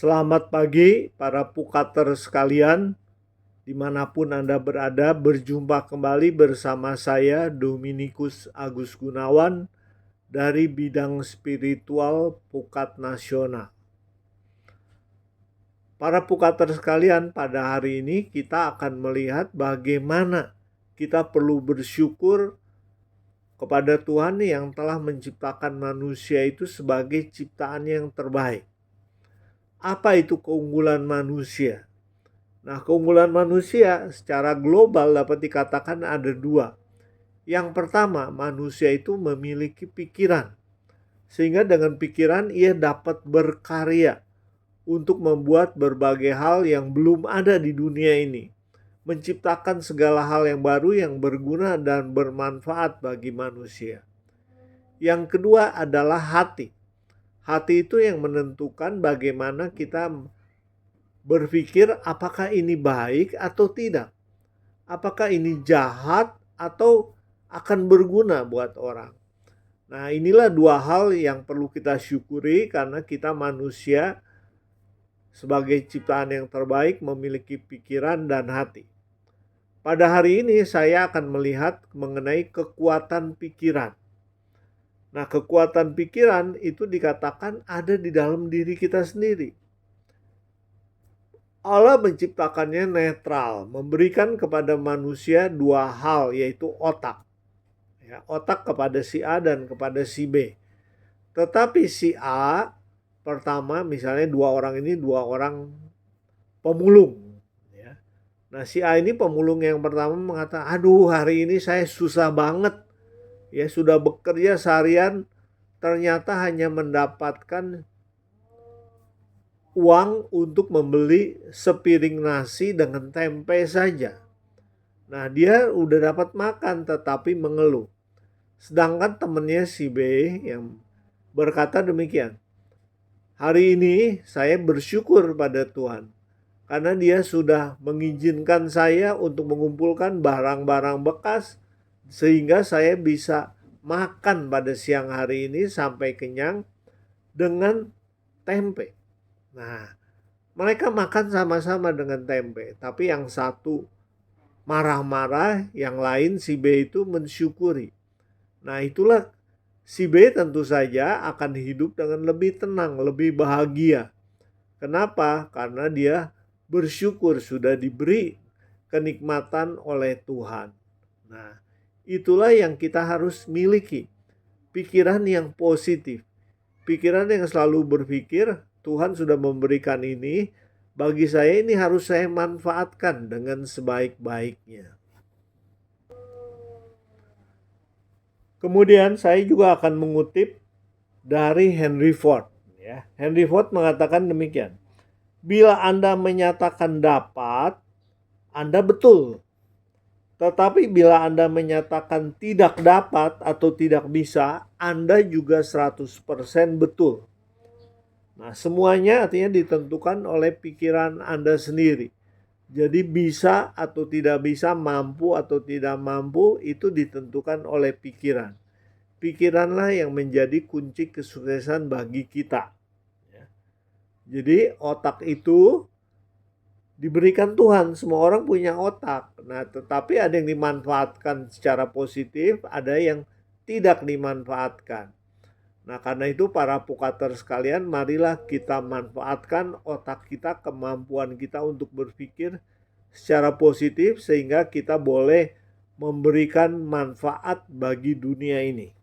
Selamat pagi para pukater sekalian, dimanapun Anda berada, berjumpa kembali bersama saya Dominikus Agus Gunawan dari bidang spiritual Pukat Nasional. Para pukater sekalian, pada hari ini kita akan melihat bagaimana kita perlu bersyukur kepada Tuhan yang telah menciptakan manusia itu sebagai ciptaan yang terbaik. Apa itu keunggulan manusia? Nah, keunggulan manusia secara global dapat dikatakan ada dua. Yang pertama, manusia itu memiliki pikiran. Sehingga dengan pikiran ia dapat berkarya untuk membuat berbagai hal yang belum ada di dunia ini. Menciptakan segala hal yang baru yang berguna dan bermanfaat bagi manusia. Yang kedua adalah hati. Hati itu yang menentukan bagaimana kita berpikir apakah ini baik atau tidak. Apakah ini jahat atau akan berguna buat orang. Nah, inilah dua hal yang perlu kita syukuri karena kita manusia sebagai ciptaan yang terbaik memiliki pikiran dan hati. Pada hari ini saya akan melihat mengenai kekuatan pikiran. Nah, kekuatan pikiran itu dikatakan ada di dalam diri kita sendiri. Allah menciptakannya netral, memberikan kepada manusia dua hal, yaitu otak. Ya, otak kepada si A dan kepada si B. Tetapi si A, pertama misalnya dua orang ini dua orang pemulung. Ya. Nah, si A ini pemulung yang pertama mengatakan, aduh hari ini saya susah banget. Ya, sudah bekerja seharian, ternyata hanya mendapatkan uang untuk membeli sepiring nasi dengan tempe saja. Nah, dia udah dapat makan tetapi mengeluh. Sedangkan temannya si B yang berkata demikian. Hari ini saya bersyukur pada Tuhan karena dia sudah mengizinkan saya untuk mengumpulkan barang-barang bekas sehingga saya bisa makan pada siang hari ini sampai kenyang dengan tempe. Nah, mereka makan sama-sama dengan tempe, tapi yang satu marah-marah, yang lain si B itu mensyukuri. Nah, itulah si B tentu saja akan hidup dengan lebih tenang, lebih bahagia. Kenapa? Karena dia bersyukur sudah diberi kenikmatan oleh Tuhan. Nah, itulah yang kita harus miliki. Pikiran yang positif. Pikiran yang selalu berpikir, Tuhan sudah memberikan ini, bagi saya ini harus saya manfaatkan dengan sebaik-baiknya. Kemudian saya juga akan mengutip dari Henry Ford. Ya. Henry Ford mengatakan demikian. Bila Anda menyatakan dapat, Anda betul. Tetapi bila Anda menyatakan tidak dapat atau tidak bisa, Anda juga 100% betul. Nah, semuanya artinya ditentukan oleh pikiran Anda sendiri. Jadi bisa atau tidak bisa, mampu atau tidak mampu, itu ditentukan oleh pikiran. Pikiranlah yang menjadi kunci kesuksesan bagi kita. Jadi otak itu diberikan Tuhan, semua orang punya otak. Nah, tetapi ada yang dimanfaatkan secara positif, ada yang tidak dimanfaatkan. Nah, karena itu para pukater sekalian, marilah kita manfaatkan otak kita, kemampuan kita untuk berpikir secara positif sehingga kita boleh memberikan manfaat bagi dunia ini.